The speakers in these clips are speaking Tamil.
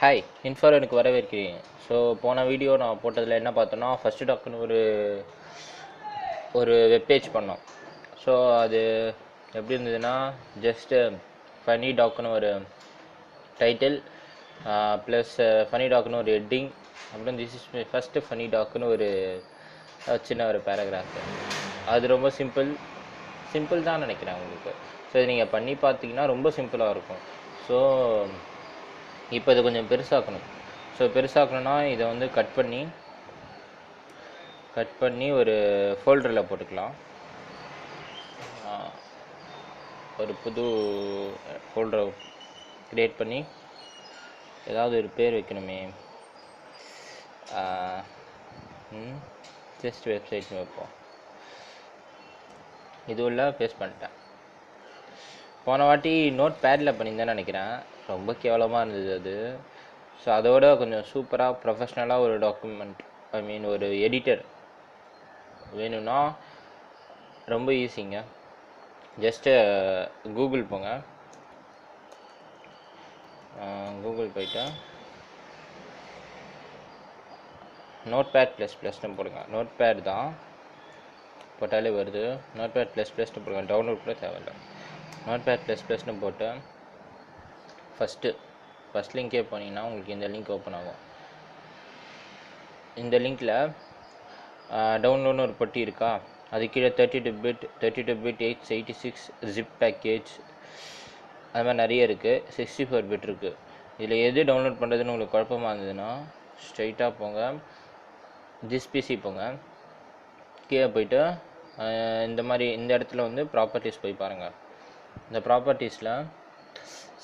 ஹாய் இன்ஃபோரனுக்கு வரவேற்கிறேன். ஸோ போன வீடியோ நான் போட்டதில் என்ன பார்த்தோன்னா, ஃபஸ்ட்டு டாக்குன்னு ஒரு வெப்பேஜ் பண்ணோம். ஸோ அது எப்படி இருந்ததுன்னா, ஜஸ்ட்டு ஃபனி டாக்குன்னு ஒரு டைட்டில் ப்ளஸ் ஃபனி டாக்குன்னு ஒரு ஹெட்டிங், அப்புறம் this is my first funny டாக்குன்னு ஒரு சின்ன ஒரு பேராகிராஃப். அது ரொம்ப சிம்பிள் தான் நினைக்கிறேன் உங்களுக்கு. ஸோ இது நீங்கள் பண்ணி பார்த்தீங்கன்னா ரொம்ப சிம்பிளாக இருக்கும். ஸோ இப்போ இதை கொஞ்சம் பெருசாக்கணும். ஸோ பெருசாக்கணுன்னா இதை வந்து கட் பண்ணி ஒரு ஃபோல்டரில் போட்டுக்கலாம். ஒரு புது ஃபோல்டரை க்ரியேட் பண்ணி ஏதாவது ஒரு பேர் வைக்கணுமே. ஜஸ்ட் வெப்சைட்னு வைப்போம். இது உள்ள பேஸ்ட் பண்ணிட்டேன். போன வாட்டி நோட் பேடில் பண்ணியிருந்தேன்னு நினைக்கிறேன். ரொம்ப கேவலமாக இருந்தது அது. ஸோ அதோட கொஞ்சம் சூப்பராக ப்ரொஃபஷ்னலாக ஒரு டாக்குமெண்ட், ஒரு எடிட்டர் வேணும்னா ரொம்ப ஈஸிங்க. ஜஸ்ட்டு கூகுள் போங்க. கூகுள் போயிட்டு நோட்பேட் ++ன்னு போடுங்க. நோட்பேட் தான் போட்டாலே வருது. நோட்பேட் ++ன்னு போடுங்க. டவுன்லோட் கூட தேவையில்லை. நோட்பேட் ++ன்னு போட்டு ஃபஸ்ட் லிங்க்கே போனீங்கன்னா உங்களுக்கு இந்த லிங்க் ஓப்பன் ஆகும். இந்த லிங்க்கில் டவுன்லோட்னு ஒரு பட்டி இருக்கா, அது கீழே 32 பிட் 886 ஜிப் பேக்கேஜ், அது மாதிரி நிறைய இருக்குது. 64 பிட் இருக்குது. இதில் எது டவுன்லோட் பண்ணுறதுன்னு உங்களுக்கு குழப்பமாக இருந்ததுன்னா ஸ்ட்ரைட்டாக போங்க, பிசி போங்க. கீழே போயிட்டு இந்த இடத்துல வந்து ப்ராப்பர்ட்டிஸ் போய் பாருங்கள். இந்த ப்ராப்பர்ட்டிஸில்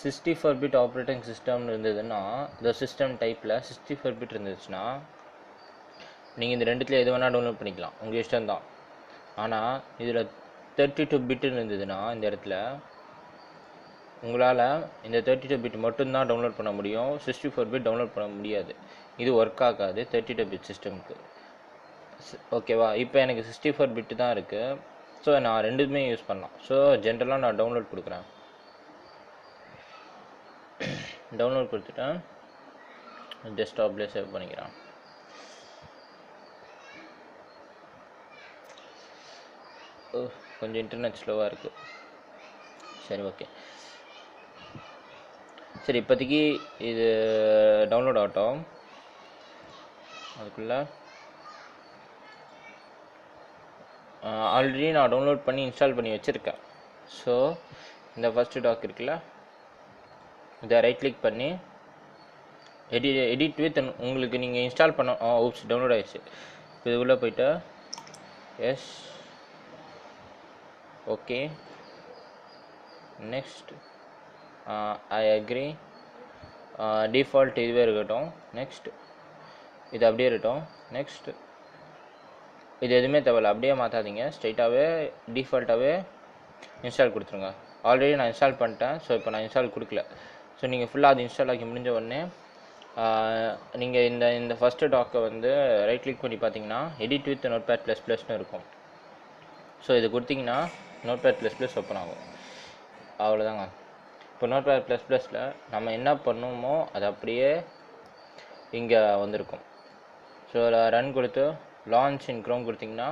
64 பிட் ஆப்ரேட்டிங் சிஸ்டம்னு இருந்ததுன்னா, இந்த சிஸ்டம் டைப்பில் 64 பிட் இருந்துச்சுன்னா நீங்கள் இந்த ரெண்டுத்தில் எது வேணால் டவுன்லோட் பண்ணிக்கலாம், உங்கள் இஷ்டம்தான். ஆனால் இதில் 32 பிட்டுன்னு இருந்ததுன்னா இந்த இடத்துல உங்களால் இந்த 32 பிட் மட்டும்தான் டவுன்லோட் பண்ண முடியும். 64 பிட் டவுன்லோட் பண்ண முடியாது. இது ஒர்க் ஆகாது 32 பிட் சிஸ்டமுக்கு. ஓகேவா? இப்போ எனக்கு 64 பிட்டு தான் இருக்குது. ஸோ நான் ரெண்டுமே யூஸ் பண்ணலாம். ஸோ ஜென்ரலாக நான் டவுன்லோட் கொடுக்குறேன். டவுன்லோட் கொடுத்துட்டேன். டெஸ்க்டாப்லேயே சேவ் பண்ணிக்கிறேன். கொஞ்சம் இன்டர்நெட் ஸ்லோவாக இருக்குது. சரி, ஓகே. சரி, இப்போதைக்கு இது டவுன்லோட் ஆகட்டும். அதுக்குள்ளே ஆல்ரெடி நான் டவுன்லோட் பண்ணி இன்ஸ்டால் பண்ணி வச்சுருக்கேன். ஸோ இந்த ஃபஸ்ட்டு டாக் இருக்குல்ல, இதை ரைட் கிளிக் பண்ணி எடிட் வித் உங்களுக்கு நீங்கள் இன்ஸ்டால் பண்ண டவுன்லோட் ஆகிடுச்சு. இது உள்ளே போய்ட்டு yes, okay, next, I agree, default இதுவே இருக்கட்டும், நெக்ஸ்ட், இது அப்படியே இருக்கட்டும், நெக்ஸ்ட். இது எதுவுமே தேவையில்ல, அப்படியே மாற்றாதீங்க, ஸ்ட்ரைட்டாகவே டிஃபால்ட்டாகவே இன்ஸ்டால் கொடுத்துருங்க. ஆல்ரெடி நான் இன்ஸ்டால் பண்ணிட்டேன். ஸோ இப்போ நான் இன்ஸ்டால் கொடுக்கல. ஸோ நீங்கள் ஃபுல்லாக அது இன்ஸ்டால் ஆகி முடிஞ்ச உடனே நீங்கள் இந்த ஃபஸ்ட்டு டாக்கை வந்து ரைட் கிளிக் பண்ணி பார்த்தீங்கன்னா எடிட் வித் நோட்பேட் ++ன்னு இருக்கும். ஸோ இது கொடுத்தீங்கன்னா நோட்பேட் ++ ஓப்பன் ஆகும். அவ்வளோதாங்க. இப்போ நோட்பேட் ++ல் நம்ம என்ன பண்ணுமோ அது அப்படியே இங்கே வந்திருக்கும். ஸோ ரன் கொடுத்து லான்ச் இன் க்ரோம் கொடுத்தீங்கன்னா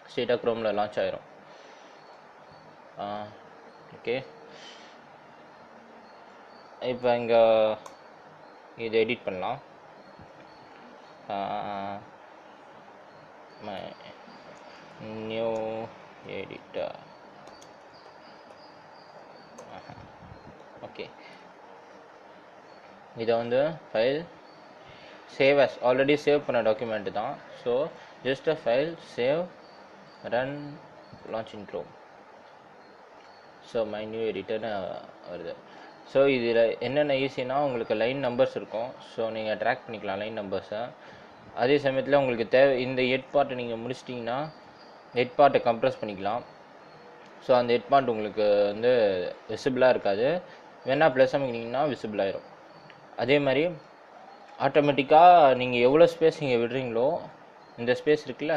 ஸ்ட்ரெயிட்டாக க்ரோமில் லான்ச் ஆகிரும். ஓகே, இப்போ இங்கே இது எடிட் பண்ணலாம். New editor. ஓகே, இதை வந்து file save as already save பண்ண டாக்குமெண்ட் தான். So just uh file save run launch in Chrome. So my new எடிட்டர்னு வருது. ஸோ இதில் என்னென்ன ஈஸினா உங்களுக்கு லைன் நம்பர்ஸ் இருக்கும். ஸோ நீங்கள் ட்ராக் பண்ணிக்கலாம் லைன் நம்பர்ஸை. அதே சமயத்தில் உங்களுக்கு தேவை இந்த ஹெட் பார்ட்டை நீங்கள் முடிச்சிட்டிங்கன்னா ஹெட் பார்ட்டை கம்ப்ரஸ் பண்ணிக்கலாம். ஸோ அந்த ஹெட் பார்ட் உங்களுக்கு வந்து விசிபிளாக இருக்காது. வேணால் ப்ளஸ் அமைக்கிட்டிங்கன்னா விசிபிள் ஆயிரும். அதே மாதிரி ஆட்டோமேட்டிக்காக நீங்கள் எவ்வளோ ஸ்பேஸ் நீங்கள் விடுறீங்களோ இந்த ஸ்பேஸ் இருக்குல்ல,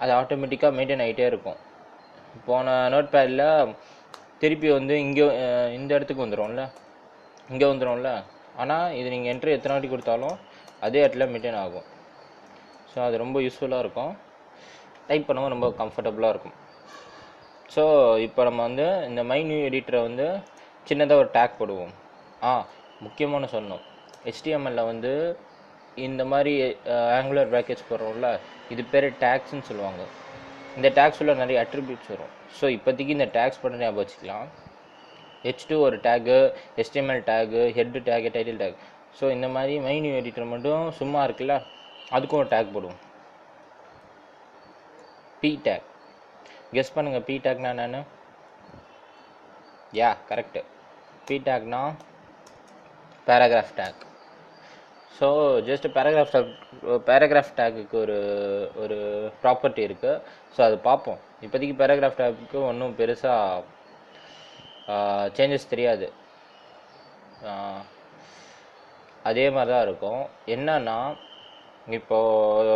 அது ஆட்டோமேட்டிக்காக மெயின்டைன் ஆகிட்டே இருக்கும். போன நோட் பேடில் திருப்பி வந்து இங்கே இந்த இடத்துக்கு வந்துடும்ல, ஆனால் இது நீங்கள் என்ட்ரி எத்தனை வாட்டி கொடுத்தாலும் அதே இடத்துல மெயின்டைன் ஆகும். ஸோ அது ரொம்ப யூஸ்ஃபுல்லாக இருக்கும், டைப் பண்ணவும் ரொம்ப கம்ஃபர்டபுளாக இருக்கும். ஸோ இப்போ நம்ம வந்து இந்த மை நியூ எடிட்டரை வந்து சின்னதாக ஒரு டேக் போடுவோம். முக்கியமான சொல்லணும், HTML வந்து இந்த மாதிரி ஆங்குலர் ப்ராக்கெட்ஸ் போடுறோம்ல, இது பேர் டேக்ஸ்ன்னு சொல்லுவாங்க. இந்த டேக்ஸ் உள்ள நிறைய அட்ரிபியூட்ஸ் வரும். ஸோ இப்போதைக்கு இந்த டேக்ஸ் பண்ண ஞாபகம் வச்சுக்கலாம். H2 ஒரு tag, HTML tag, head tag, title take. So இந்த மாதிரி மை நியூ எடிட்டர் மட்டும் சும்மா இருக்குல்ல, அதுக்கும் ஒரு டேக் போடுவோம், P டேக். கெஸ் பண்ணுங்கள் P டேக்னா என்னன்னு? கரெக்டு. P டேக்னா paragraph tag. So just paragraph டேக்குக்கு ஒரு ப்ராப்பர்ட்டி இருக்குது. ஸோ அது பார்ப்போம். இப்போதைக்கு பேராகிராஃப் டேக்குக்கு ஒன்றும் பெருசாக சேஞ்சஸ் தெரியாது, அதே மாதிரி தான் இருக்கும். என்னன்னா இப்போது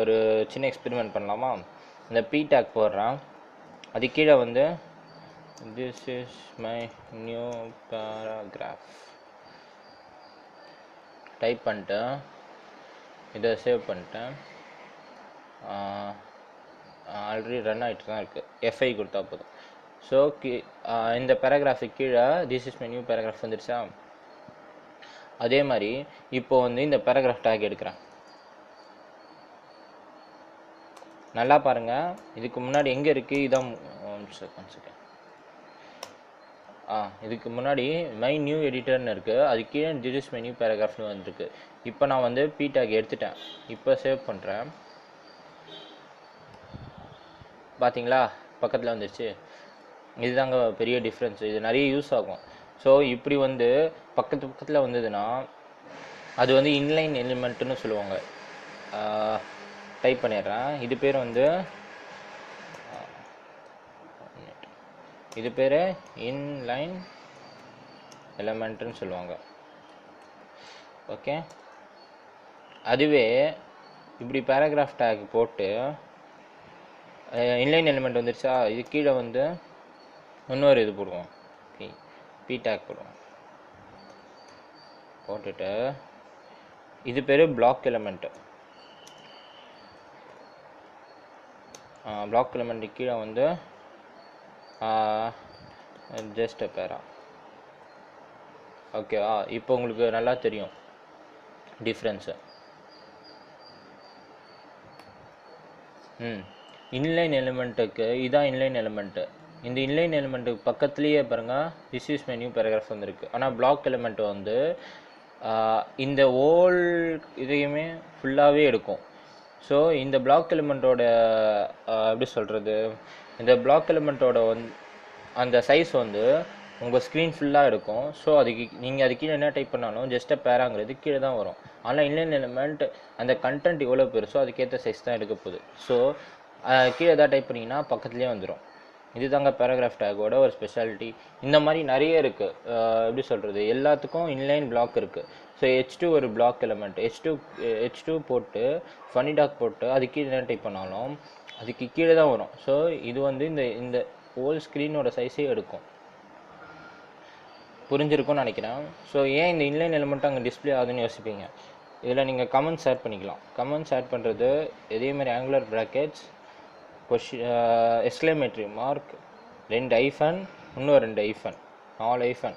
ஒரு சின்ன எக்ஸ்பெரிமெண்ட் பண்ணலாமா? இந்த P டேக் போடுறேன், அது கீழே வந்து this is my new paragraph type பண்ணிட்டேன், இதை சேவ் பண்ணிட்டேன். ஆல்ரெடி ரன் ஆகிட்டு தான் இருக்குது, F5 கொடுத்தா போதும். ஸோ இந்த பேராகிராஃபுக்கு கீழே this is my new paragraph வந்துடுச்சா? அதே மாதிரி இப்போ வந்து இந்த பேராகிராஃப் டேக் எடுக்கிறேன். நல்லா பாருங்கள், இதுக்கு முன்னாடி எங்கே இருக்குது? இதான் செகண்ட். இதுக்கு முன்னாடி மை நியூ எடிட்டர்னு இருக்குது, அது கீழே திஸ் இஸ் மை நியூ பேராகிராஃப்னு வந்துருக்கு. இப்போ நான் வந்து P டேக் எடுத்துட்டேன், இப்போ சேவ் பண்ணுறேன். பார்த்தீங்களா, பக்கத்தில் வந்துடுச்சு. இதுதாங்க பெரிய டிஃப்ரென்ஸ், இது நிறைய யூஸ் ஆகும். ஸோ இப்படி வந்து பக்கத்தில் வந்ததுன்னா அது வந்து இன்லைன் எலிமெண்ட்டுன்னு சொல்லுவாங்க. டைப் பண்ணிடுறேன், இது பேர் வந்து இன்லைன் எலிமெண்ட்டுன்னு சொல்லுவாங்க. ஓகே, அதுவே இப்படி பேராகிராஃப் டேக் போட்டு இன்லைன் எலிமெண்ட் வந்துருச்சா, இது கீழே வந்து இன்னொரு இது போடுவோம், P டேக் போடுவோம். போட்டுட்டு இது பேர் பிளாக் எலிமெண்ட்டு. பிளாக் எலிமெண்ட்டு கீழே வந்து ஜஸ்ட் பேரா. ஓகேவா, இப்போ உங்களுக்கு நல்லா தெரியும் டிஃப்ரென்ஸு. இன்லைன் எலிமெண்ட்டுக்கு இதான் இன்லைன் எலிமெண்ட்டு. இந்த இன்லைன் எலிமெண்ட்டுக்கு பக்கத்துலேயே பாருங்கள் this is my new paragraph வந்துருக்கு. ஆனால் பிளாக் எலிமெண்ட் வந்து இந்த ஹோல் இதையுமே ஃபுல்லாகவே எடுக்கும். ஸோ இந்த பிளாக் எலிமெண்ட்டோட எப்படி சொல்கிறது, இந்த பிளாக் எலிமெண்ட்டோட அந்த சைஸ் வந்து உங்கள் ஸ்க்ரீன் ஃபுல்லாக எடுக்கும். ஸோ அதுக்கு நீங்கள் அது கீழே என்ன டைப் பண்ணாலும் ஜஸ்ட்டாக பேராங்கிறது கீழே தான் வரும். ஆனால் இன்லைன் எலிமெண்ட் அந்த கண்டென்ட் எவ்வளோ பெருசோ அதுக்கேற்ற சைஸ் தான் எடுக்க போகுது. ஸோ கீழே எதாவது டைப் பண்ணிங்கன்னா பக்கத்துலேயே வந்துடும். இது தாங்க பேராகிராஃப் டேக்கோட ஒரு ஸ்பெஷாலிட்டி. இந்த மாதிரி நிறைய இருக்குது, எப்படி சொல்கிறது, எல்லாத்துக்கும் இன்லைன் பிளாக் இருக்குது. ஸோ H2 ஒரு பிளாக் எலிமெண்ட், H2 போட்டு ஃபனி டாக் போட்டு அது கீழே என்ன டைப் பண்ணாலும் அதுக்கு கீழே தான் வரும். ஸோ இது வந்து இந்த ஹோல் ஸ்க்ரீனோட சைஸே எடுக்கும். புரிஞ்சிருக்கும்னு நினைக்கிறேன். ஸோ ஏன் இந்த இன்லைன் எலிமெண்ட் அங்கே டிஸ்பிளே ஆகுதுன்னு யோசிப்பீங்க. இதில் நீங்கள் கமெண்ட்ஸ் ஆட் பண்ணிக்கலாம். கமெண்ட்ஸ் ஆட் பண்ணுறது இதேமாதிரி ஆங்குலர் ப்ராக்கெட்ஸ், எக்ஸ்க்ளமேட்டரி மார்க், 2 ஐஃபன், இன்னும் 2 ஐஃபன், 4 ஐஃபன்,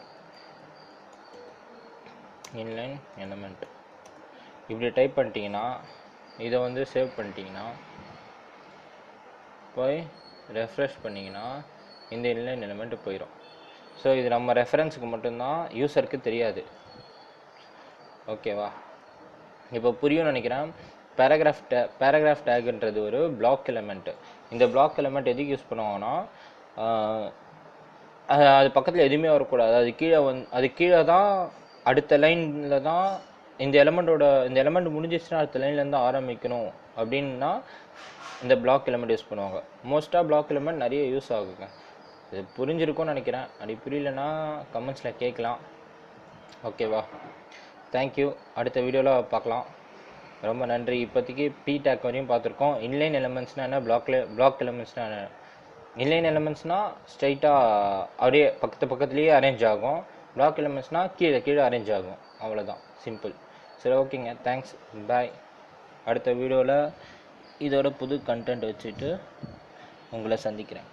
இன்லைன் எலிமெண்ட் இப்படி டைப் பண்ணிட்டீங்கன்னா, இதை வந்து சேவ் பண்ணிட்டீங்கன்னா, போய் ரெஃப்ரெஷ் பண்ணிங்கன்னா இந்த இன்லைன் எலிமெண்ட் போயிடும். ஸோ இது நம்ம ரெஃபரன்ஸுக்கு மட்டும்தான், யூஸருக்கு தெரியாது. ஓகேவா, இப்போ புரியும்னு நினைக்கிறேன். பேராகிராஃப் டேக்ன்றது ஒரு பிளாக் எலிமெண்ட்டு. இந்த பிளாக் எலிமெண்ட் எதுக்கு யூஸ் பண்ணுவாங்கன்னா, அது பக்கத்தில் எதுவுமே வரக்கூடாது, அது கீழே தான் அடுத்த லைனில் தான் இந்த எலிமெண்ட் முடிஞ்சிச்சுன்னா அடுத்த லைன்லேருந்து ஆரம்பிக்கணும் அப்படின்னா இந்த பிளாக் எலிமெண்ட் யூஸ் பண்ணுவாங்க. மோஸ்ட்டாக பிளாக் எலிமெண்ட் நிறைய யூஸ் ஆகுங்க. இது புரிஞ்சிருக்கும்னு நினைக்கிறேன். அப்படி புரியலன்னா கமெண்ட்ஸில் கேட்கலாம். ஓகேவா, தேங்க்யூ. அடுத்த வீடியோவில் பார்க்கலாம். ரொம்ப நன்றி. இப்போதைக்கு P டேக் வரையும் பார்த்துருக்கோம். இன்லைன் எலிமெண்ட்ஸ்னால் என்ன, பிளாக் எலிமெண்ட்ஸ்னால் என்ன. இன்லைன் எலிமெண்ட்ஸ்னால் ஸ்ட்ரைட்டாக அப்படியே பக்கத்துலேயே அரேஞ்ச் ஆகும். பிளாக் எலிமெண்ட்ஸ்னால் கீழே அரேஞ்ச் ஆகும், அவ்வளோதான், சிம்பிள். சரி, ஓகேங்க, தேங்க்ஸ், பாய். அடுத்த வீடியோவில் இதோட புது கண்டென்ட் வச்சுட்டு உங்களை சந்திக்கிறேன்.